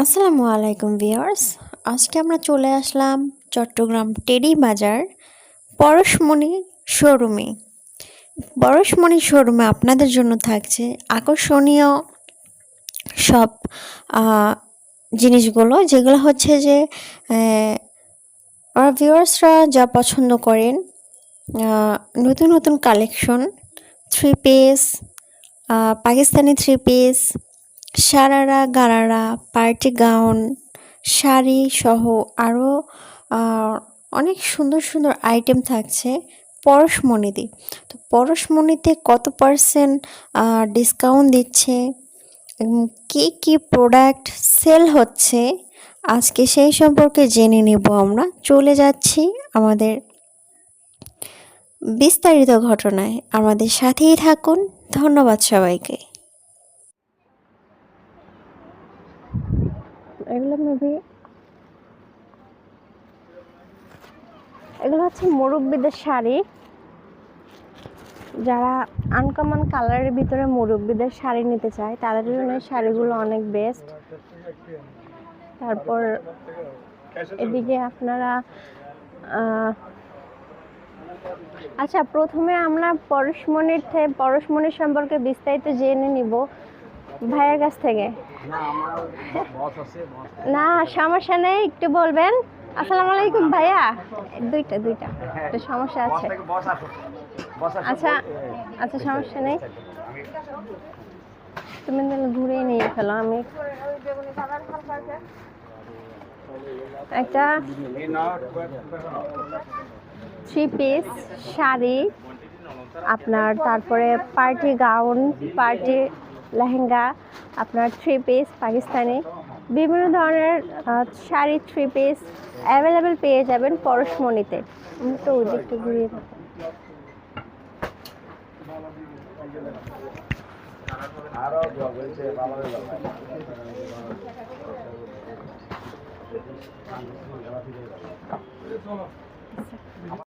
আসসালামু আলাইকুম ভিউয়ার্স। আজকে আমরা চলে আসলাম চট্টগ্রাম টেরি বাজার পরশমণি শোরুমে। পরশমণি শোরুমে আপনাদের জন্য থাকছে আকর্ষণীয় সব জিনিসগুলো, যেগুলো হচ্ছে যে আমার ভিউয়ার্সরা যা পছন্দ করেন। নতুন নতুন collection, three piece, Pakistani three piece, sharara gharara, party gown, sari সহ আরও অনেক সুন্দর সুন্দর আইটেম থাকছে পরশমণিতে। তো পরশমণিতে কত পার্সেন্ট ডিসকাউন্ট দিচ্ছে এবং কী কী প্রোডাক্ট সেল হচ্ছে, আজকে সেই সম্পর্কে জেনে নেব। আমরা চলে যাচ্ছি আমাদের বিস্তারিত ঘটনায়। আমাদের সাথেই থাকুন। ধন্যবাদ সবাইকে। এগুলো হচ্ছে মুরব্বিদের শাড়ি। যারা আনকমন কালারের ভিতরে মুরব্বিদের শাড়ি নিতে চায় তাদের জন্য শাড়িগুলো অনেক বেস্ট। তারপর এদিকে আপনারা আচ্ছা, প্রথমে আমরা পরশমণির সম্পর্কে বিস্তারিত জেনে নিব ভাইয়ের কাছ থেকে। না সমস্যা নেই, একটু বলবেন। আসসালামু আলাইকুম ভাইয়া। দুইটা একটা সমস্যা আছে। আচ্ছা আচ্ছা, সমস্যা নেই, তুমি তাহলে ঘুরে নিয়ে ফেলো। আমি একটা থ্রি পিস শাড়ি আপনার, তারপরে পার্টি গাউন, পার্টি লেহেঙ্গা, আপনার থ্রি পিস পাকিস্তানি, বিভিন্ন ধরনের শাড়ি থ্রি পিস অ্যাভেলেবেল পেয়ে যাবেন পরশমণিতে। তো ওই দিকটা ঘুরিয়ে